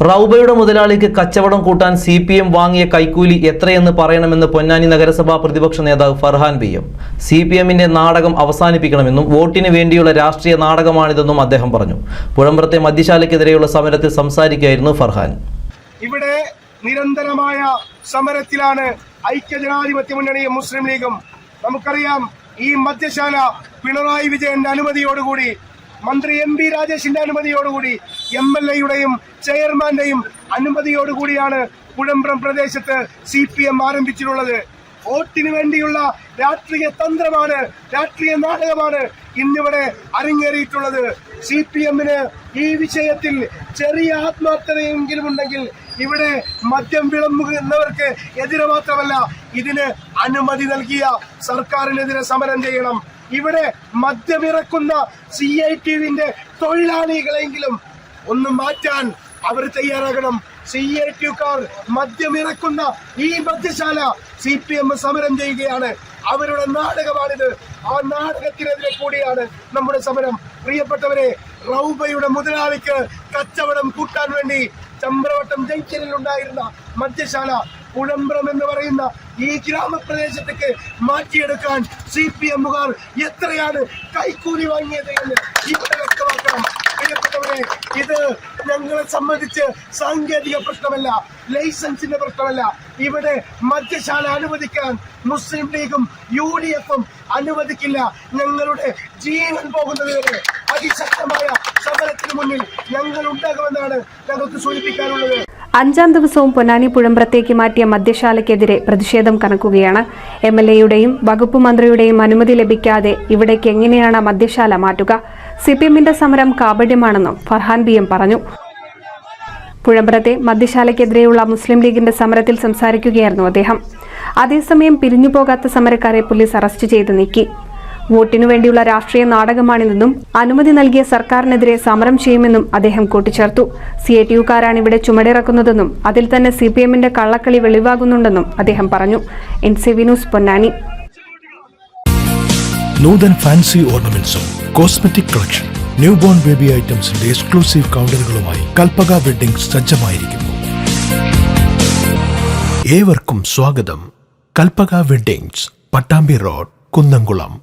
റൗബയുടെ മുതലാളിക്ക് കച്ചവടം കൂട്ടാൻ CPM വാങ്ങിയ കൈക്കൂലി എത്രയെന്ന് പറയണമെന്ന് പൊന്നാനി നഗരസഭാ പ്രതിപക്ഷ നേതാവ് ഫർഹാൻ BM. CPMന്റെ നാടകം അവസാനിപ്പിക്കണമെന്നും വോട്ടിന് വേണ്ടിയുള്ള രാഷ്ട്രീയ നാടകമാണിതെന്നും അദ്ദേഹം പറഞ്ഞു. പുഴമ്പ്രത്തെ മദ്യശാലയ്ക്കെതിരെയുള്ള സമരത്തിൽ സംസാരിക്കുകയായിരുന്നു ഫർഹാൻ. ഇവിടെ നിരന്തരമായ സമരത്തിലാണ് ഐക്യജനാധിപത്യ മുന്നണിയും മുസ്ലിം ലീഗും. നമുക്കറിയാം, ഈ മദ്യശാല പിണറായി വിജയന്റെ അനുമതിയോടുകൂടി, മന്ത്രി MP രാജേഷിന്റെ അനുമതിയോടുകൂടി, MLAയുടെയും ചെയർമാന്റെയും അനുമതിയോടുകൂടിയാണ് പുഴമ്പ്രം പ്രദേശത്ത് CPM ആരംഭിച്ചിട്ടുള്ളത്. വോട്ടിന് വേണ്ടിയുള്ള രാഷ്ട്രീയ തന്ത്രമാണ്, രാഷ്ട്രീയ നാടകമാണ് ഇന്നിവിടെ അരങ്ങേറിയിട്ടുള്ളത്. CPMന് ഈ വിഷയത്തിൽ ചെറിയ ആത്മാർത്ഥതയെങ്കിലും ഉണ്ടെങ്കിൽ ഇവിടെ മദ്യം വിളമ്പുന്നവർക്ക് എതിരെ മാത്രമല്ല, ഇതിന് അനുമതി നൽകിയ സർക്കാരിനെതിരെ സമരം ചെയ്യണം. ഇവിടെ മദ്യമിറക്കുന്ന CITUവിന്റെ തൊഴിലാളികളെങ്കിലും ഒന്ന് മാറ്റാൻ അവർ തയ്യാറാകണം. CITUക്കാർ മദ്യമിറക്കുന്ന ഈ മദ്യശാല CPM സമരം ചെയ്യുകയാണ്. അവരുടെ നാടകമാണിത്. ആ നാടകത്തിനെതിരെ കൂടിയാണ് നമ്മുടെ സമരം. പ്രിയപ്പെട്ടവരെ, റൗബയുടെ മുതലാളിക്ക് കച്ചവടം കൂട്ടാൻ വേണ്ടി ചമ്പ്രവട്ടം ജംഗ്ഷനിൽ ഉണ്ടായിരുന്ന മദ്യശാല പുഴമ്പ്രം എന്ന് പറയുന്ന ഈ ഗ്രാമപ്രദേശത്തേക്ക് മാറ്റിയെടുക്കാൻ CPMകാർ എത്രയാണ് കൈക്കൂലി വാങ്ങിയത് എന്ന് ഇവിടെ വ്യക്തമാക്കണം. പ്രിയപ്പെട്ടവരെ, ഇത് ഞങ്ങളെ സംബന്ധിച്ച് സാങ്കേതിക പ്രശ്നമല്ല, ലൈസൻസിന്റെ പ്രശ്നമല്ല. ഇവിടെ മദ്യശാല അനുവദിക്കാൻ മുസ്ലിം ലീഗും UDFും അനുവദിക്കില്ല. ഞങ്ങളുടെ ജീവൻ പോകുന്നതുവരെ അതിശക്തമായ സമരത്തിന് മുന്നിൽ ഞങ്ങൾ ഉണ്ടാകുമെന്നാണ് ഞങ്ങൾക്ക് സൂചിപ്പിക്കാനുള്ളത്. 5ാം ദിവസവും പൊന്നാനി പുഴമ്പ്രത്തേക്ക് മാറ്റിയ മദ്യശാലയ്ക്കെതിരെ പ്രതിഷേധം കനക്കുകയാണ്. MLAയുടെയും വകുപ്പ് മന്ത്രിയുടെയും അനുമതി ലഭിക്കാതെ ഇവിടേക്ക് എങ്ങനെയാണ് മദ്യശാല മാറ്റുക? CPMന്റെ സമരം കാപട്യമാണെന്നും ഫർഹാൻ BM പറഞ്ഞു. പുഴമ്പ്രത്തെ മദ്യശാലയ്ക്കെതിരെയുള്ള മുസ്ലിം ലീഗിന്റെ സമരത്തിൽ സംസാരിക്കുകയായിരുന്നു അദ്ദേഹം. അതേസമയം പിരിഞ്ഞുപോകാത്ത സമരക്കാരെ പോലീസ് അറസ്റ്റ് ചെയ്ത് നീക്കി. വോട്ടിനു വേണ്ടിയുള്ള രാഷ്ട്രീയ നാടകമാണിതെന്നും അനുമതി നൽകിയ സർക്കാരിനെതിരെ സമരം ചെയ്യുമെന്നും അദ്ദേഹം കൂട്ടിച്ചേർത്തു. CITUക്കാരാണ് ഇവിടെ ചുമടിറക്കുന്നതെന്നും അതിൽ തന്നെ CPMന്റെ കള്ളക്കളി വെളിവാകുന്നുണ്ടെന്നും അദ്ദേഹം പറഞ്ഞു. NCV news Ponnani. Noothan fancy ഓർണമെന്റ്സും cosmetic collection, new born baby ഐറ്റംസിന്റെ എക്സ്ക്ലൂസീവ് കൗണ്ടറുകളുമായി കൽപ്പക വെഡ്ഡിംഗ്സ് സജ്ജമായിരിക്കുന്നു. ഏവർക്കും സ്വാഗതം. Kalpaka weddings, Pattambi road, Kunnamkulam.